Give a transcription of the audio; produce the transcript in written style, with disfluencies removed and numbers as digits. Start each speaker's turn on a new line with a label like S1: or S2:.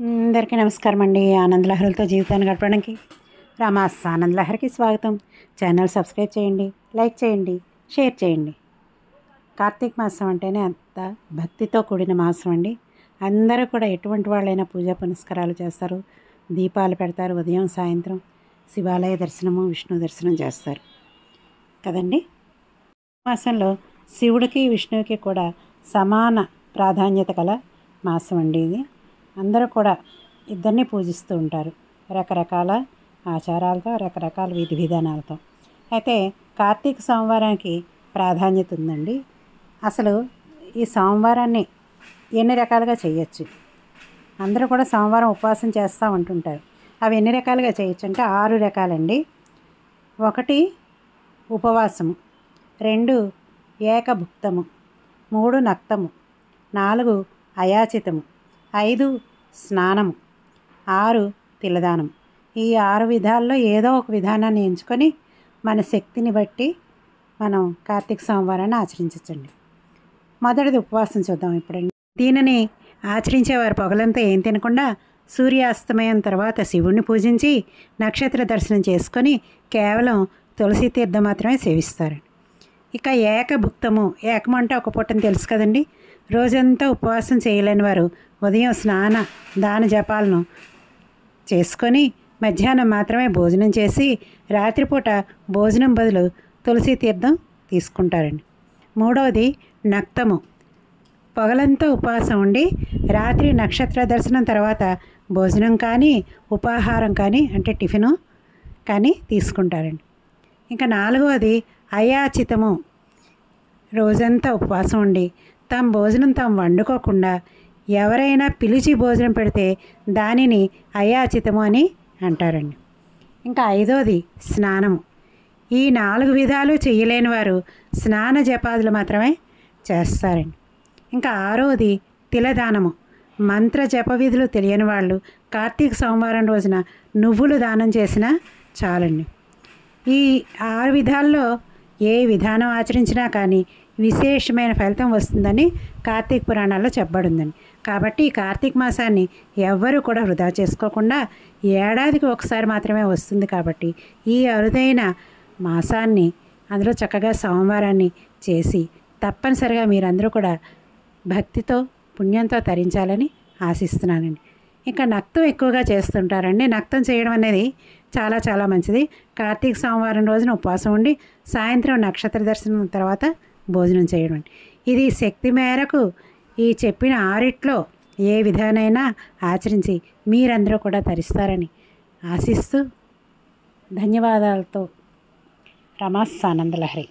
S1: అందరికీ నమస్కారం అండి. ఆనందలహరితో జీవితాన్ని గడపడానికి రామాస్ ఆనందలహరికి స్వాగతం. ఛానల్ సబ్స్క్రైబ్ చేయండి, లైక్ చేయండి, షేర్ చేయండి. కార్తీక మాసం అంటేనే అంత భక్తితో కూడిన మాసం అండి. అందరూ కూడా ఎటువంటి వాళ్ళైనా పూజా పునస్కారాలు చేస్తారు, దీపాలు పెడతారు, ఉదయం సాయంత్రం శివాలయ దర్శనము విష్ణు దర్శనం చేస్తారు కదండి. మాసంలో శివుడికి విష్ణువుకి కూడా సమాన ప్రాధాన్యత గల మాసం అండి ఇది. అందరూ కూడా ఇద్దరిని పూజిస్తూ ఉంటారు రకరకాల ఆచారాలతో, రకరకాల విధి విధానాలతో. అయితే కార్తీక సోమవారానికి ప్రాధాన్యత ఉందండి. అసలు ఈ సోమవారాన్ని ఎన్ని రకాలుగా చేయొచ్చు, అందరూ కూడా సోమవారం ఉపవాసం చేస్తూ ఉంటుంటారు. అవి ఎన్ని రకాలుగా చేయొచ్చు అంటే 6 రకాలండి. 1 ఉపవాసము, 2 ఏకభుక్తము, 3 నక్తము, 4 అయాచితము, 5 స్నానము, 6 తిలదానం. ఈ 6 విధాల్లో ఏదో ఒక విధానాన్ని ఎంచుకొని మన శక్తిని బట్టి మనం కార్తీక సోమవారాన్ని ఆచరించవచ్చండి. మొదటిది ఉపవాసం చూద్దాం ఇప్పుడండి. దీనిని ఆచరించేవారు పగలంతా ఏం తినకుండా సూర్యాస్తమయం తర్వాత శివుణ్ణి పూజించి నక్షత్ర దర్శనం చేసుకొని కేవలం తులసి తీర్థం మాత్రమే సేవిస్తారు. ఇక ఏకభుక్తము, ఏకం అంటే ఒక పూటని తెలుసు కదండి. రోజంతా ఉపవాసం చేయలేని వారు ఉదయం స్నాన దాన జపాలను చేసుకొని మధ్యాహ్నం మాత్రమే భోజనం చేసి రాత్రిపూట భోజనం బదులు తులసి తీర్థం తీసుకుంటారండి. 3వది నక్తము, పగలంతా ఉపవాసం ఉండి రాత్రి నక్షత్ర దర్శనం తర్వాత భోజనం కానీ ఉపాహారం కానీ అంటే టిఫిను కానీ తీసుకుంటారండి. ఇంకా 4వది అయాచితము, రోజంతా ఉపవాసం ఉండి తమ భోజనం తాము వండుకోకుండా ఎవరైనా పిలిచి భోజనం పెడితే దానిని అయాచితము అని అంటారండి. ఇంకా 5వది స్నానము. ఈ 4 విధాలు చేయలేని వారు స్నాన జపాదులు మాత్రమే చేస్తారండి. ఇంకా 6వది తిలదానము, మంత్ర జప విధులు తెలియని వాళ్ళు కార్తీక సోమవారం రోజున నువ్వులు దానం చేసినా చాలండి. ఈ 6 విధాల్లో ఏ విధానం ఆచరించినా కానీ విశేషమైన ఫలితం వస్తుందని కార్తీక పురాణాల్లో చెప్పబడిందండి. కాబట్టి ఈ కార్తీక మాసాన్ని ఎవ్వరూ కూడా వృధా చేసుకోకుండా ఏడాదికి ఒకసారి మాత్రమే వస్తుంది కాబట్టి ఈ అరుదైన మాసాన్ని అందులో చక్కగా సోమవారాన్ని చేసి తప్పనిసరిగా మీరందరూ కూడా భక్తితో పుణ్యంతో తరించాలని ఆశిస్తున్నానండి. ఇంకా నక్తం ఎక్కువగా చేస్తుంటారండి. నక్తం చేయడం అనేది చాలా చాలా మంచిది. కార్తీక సోమవారం రోజున ఉపవాసం ఉండి సాయంత్రం నక్షత్ర దర్శనం తర్వాత భోజనం చేయడం. ఇది శక్తి మేరకు ఈ చెప్పిన 6 ఏ విధానైనా ఆచరించి మీరందరూ కూడా తరిస్తారని ఆశిస్తూ ధన్యవాదాలతో రమాస్ ఆనందలహరి.